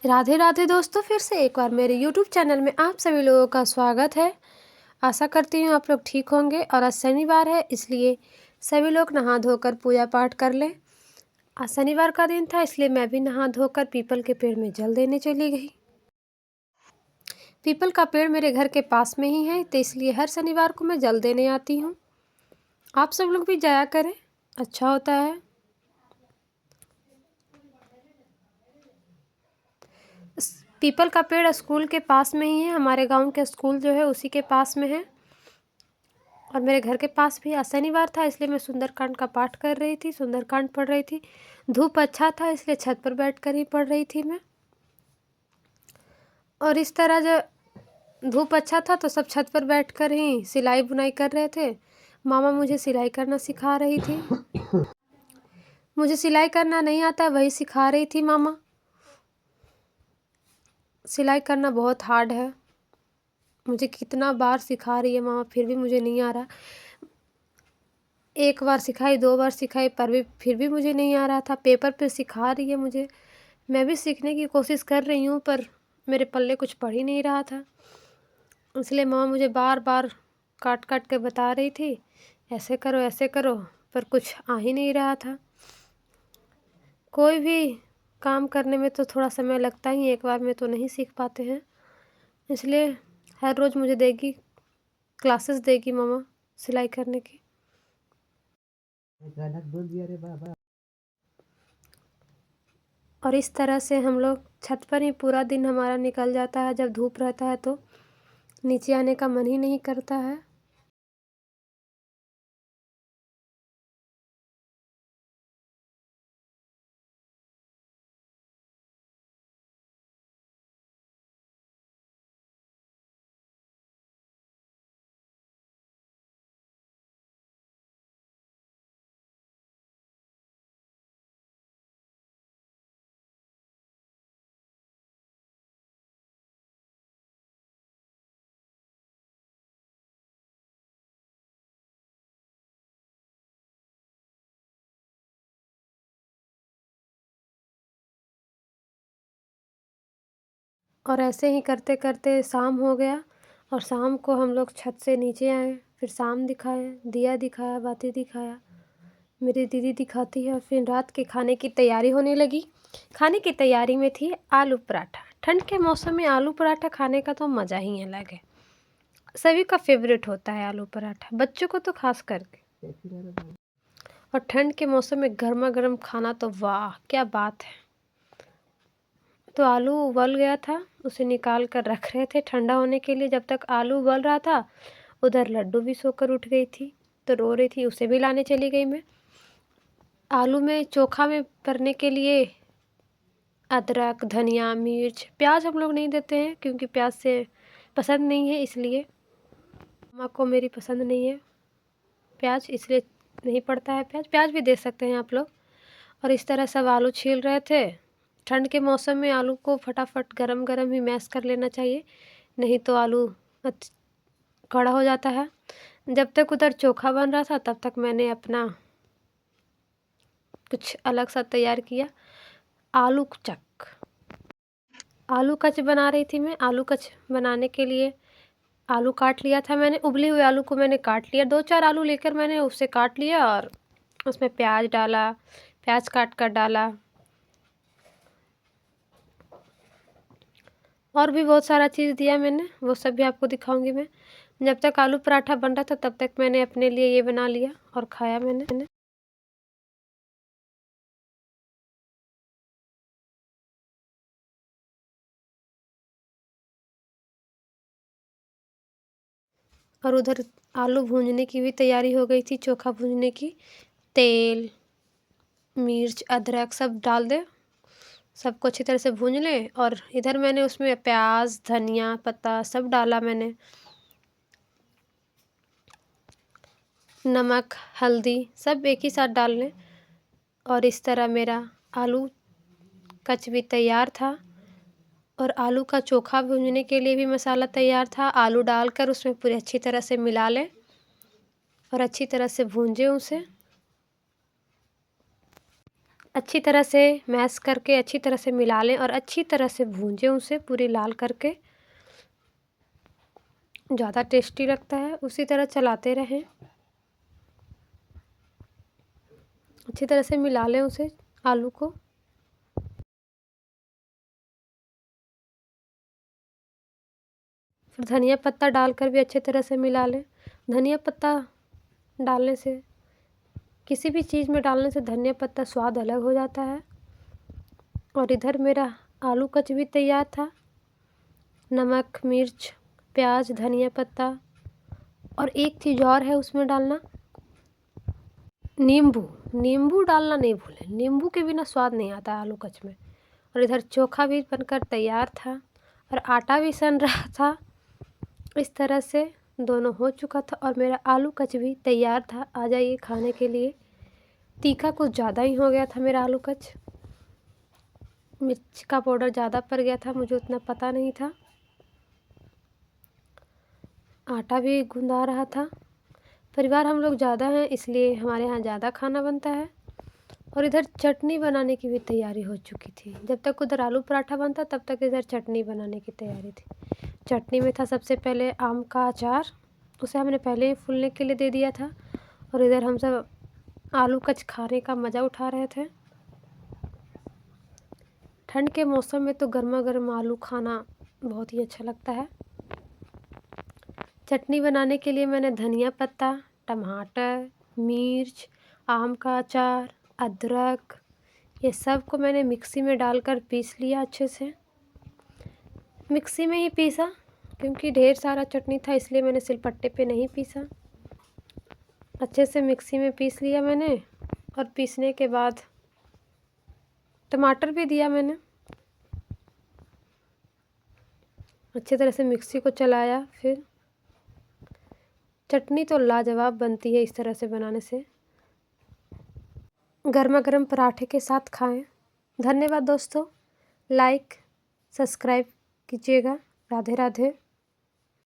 राधे राधे दोस्तों, फिर से एक बार मेरे YouTube चैनल में आप सभी लोगों का स्वागत है। आशा करती हूँ आप लोग ठीक होंगे। और आज शनिवार है, इसलिए सभी लोग नहा धोकर पूजा पाठ कर लें। आज शनिवार का दिन था, इसलिए मैं भी नहा धोकर पीपल के पेड़ में जल देने चली गई। पीपल का पेड़ मेरे घर के पास में ही है, तो इसलिए हर शनिवार को मैं जल देने आती हूँ। आप सब लोग भी जाया करें, अच्छा होता है। पीपल का पेड़ स्कूल के पास में ही है। हमारे गांव के स्कूल जो है उसी के पास में है, और मेरे घर के पास भी। आज शनिवार था, इसलिए मैं सुंदरकांड का पाठ कर रही थी, सुंदरकांड पढ़ रही थी। धूप अच्छा था, इसलिए छत पर बैठकर ही पढ़ रही थी मैं। और इस तरह जब धूप अच्छा था तो सब छत पर बैठकर ही सिलाई बुनाई कर रहे थे। मामा मुझे सिलाई करना सिखा रही थी। मुझे सिलाई करना नहीं आता, वही सिखा रही थी मामा। सिलाई करना बहुत हार्ड है। मुझे कितना बार सिखा रही है मामा, फिर भी मुझे नहीं आ रहा। एक बार सिखाई, दो बार सिखाई, पर भी फिर भी मुझे नहीं आ रहा था। पेपर पे सिखा रही है मुझे, मैं भी सीखने की कोशिश कर रही हूँ, पर मेरे पल्ले कुछ पड़ ही नहीं रहा था। इसलिए माँ मुझे बार बार काट काट के बता रही थी, ऐसे करो, पर कुछ आ ही नहीं रहा था। कोई भी काम करने में तो थोड़ा समय लगता ही, एक बार में तो नहीं सीख पाते हैं। इसलिए हर रोज़ मुझे देगी, क्लासेस देगी मामा सिलाई करने की। बोल दिया रे बाबा। और इस तरह से हम लोग छत पर ही पूरा दिन हमारा निकल जाता है। जब धूप रहता है तो नीचे आने का मन ही नहीं करता है। और ऐसे ही करते करते शाम हो गया, और शाम को हम लोग छत से नीचे आए। फिर शाम दिखाए, दिया दिखाया, बाती दिखाया, मेरी दीदी दिखाती है। और फिर रात के खाने की तैयारी होने लगी। खाने की तैयारी में थी आलू पराठा। ठंड के मौसम में आलू पराठा खाने का तो मज़ा ही अलग है। सभी का फेवरेट होता है आलू पराठा, बच्चों को तो खास करके। और ठंड के मौसम में गर्मा गर्म खाना तो वाह क्या बात है। तो आलू उबल गया था, उसे निकाल कर रख रहे थे ठंडा होने के लिए। जब तक आलू उबल रहा था, उधर लड्डू भी सोकर उठ गई थी, तो रो रही थी, उसे भी लाने चली गई मैं। आलू में चोखा में भरने के लिए अदरक, धनिया, मिर्च, प्याज हम लोग नहीं देते हैं, क्योंकि प्याज से पसंद नहीं है। इसलिए माँ को मेरी पसंद नहीं है प्याज, इसलिए नहीं पड़ता है प्याज। प्याज भी दे सकते हैं आप लोग। और इस तरह सब आलू छील रहे थे। ठंड के मौसम में आलू को फटाफट गरम गरम ही मैश कर लेना चाहिए, नहीं तो आलू कड़ा हो जाता है। जब तक उधर चोखा बन रहा था, तब तक मैंने अपना कुछ अलग सा तैयार किया। आलू चक आलू कच बना रही थी मैं। आलू कच बनाने के लिए आलू काट लिया था मैंने। उबले हुए आलू को मैंने काट लिया, 2-4 आलू लेकर मैंने उसे काट लिया, और उसमें प्याज डाला, प्याज काट कर डाला, और भी बहुत सारा चीज़ दिया मैंने, वो सब भी आपको दिखाऊंगी मैं। जब तक आलू पराठा बन रहा था, तब तक मैंने अपने लिए ये बना लिया और खाया मैंने। और उधर आलू भूनने की भी तैयारी हो गई थी, चोखा भूनने की। तेल, मिर्च, अदरक सब डाल दे, सबको अच्छी तरह से भून लें। और इधर मैंने उसमें प्याज, धनिया पत्ता सब डाला मैंने, नमक, हल्दी सब एक ही साथ डाल लें। और इस तरह मेरा आलू कच भी तैयार था। और आलू का चोखा भूनने के लिए भी मसाला तैयार था। आलू डालकर उसमें पूरी अच्छी तरह से मिला लें और अच्छी तरह से भूंजें उसे। अच्छी तरह से मैश करके अच्छी तरह से मिला लें और अच्छी तरह से भूंजें उसे पूरी लाल करके, ज़्यादा टेस्टी लगता है। उसी तरह चलाते रहें, अच्छी तरह से मिला लें उसे, आलू को। फिर धनिया पत्ता डालकर भी अच्छी तरह से मिला लें। धनिया पत्ता डालने से, किसी भी चीज़ में डालने से धनिया पत्ता स्वाद अलग हो जाता है। और इधर मेरा आलू कच भी तैयार था। नमक, मिर्च, प्याज, धनिया पत्ता और एक चीज़ और है उसमें डालना, नींबू। नींबू डालना नहीं भूलें, नींबू के बिना स्वाद नहीं आता आलू कच में। और इधर चोखा भी बनकर तैयार था और आटा भी सन रहा था। इस तरह से दोनों हो चुका था और मेरा आलू कच भी तैयार था। आ जाइए खाने के लिए। तीखा कुछ ज़्यादा ही हो गया था मेरा आलू कच, मिर्च का पाउडर ज़्यादा पड़ गया था, मुझे उतना पता नहीं था। आटा भी गूंदा रहा था। परिवार हम लोग ज़्यादा हैं, इसलिए हमारे यहाँ ज़्यादा खाना बनता है। और इधर चटनी बनाने की भी तैयारी हो चुकी थी। जब तक उधर आलू पराठा बनता तब तक इधर चटनी बनाने की तैयारी थी। चटनी में था सबसे पहले आम का अचार, उसे हमने पहले ही फूलने के लिए दे दिया था। और इधर हम सब आलू कच खाने का मज़ा उठा रहे थे। ठंड के मौसम में तो गर्मा गर्म आलू खाना बहुत ही अच्छा लगता है। चटनी बनाने के लिए मैंने धनिया पत्ता, टमाटर, मिर्च, आम का अचार, अदरक, ये सब को मैंने मिक्सी में डालकर पीस लिया अच्छे से। मिक्सी में ही पीसा क्योंकि ढेर सारा चटनी था, इसलिए मैंने सिलपट्टे पे नहीं पीसा। अच्छे से मिक्सी में पीस लिया मैंने। और पीसने के बाद टमाटर भी दिया मैंने। अच्छे तरह से मिक्सी को चलाया। फिर चटनी तो लाजवाब बनती है इस तरह से बनाने से। गर्मा गर्म पराठे के साथ खाएं। धन्यवाद दोस्तों। लाइक, सब्सक्राइब कीजिएगा। राधे राधे।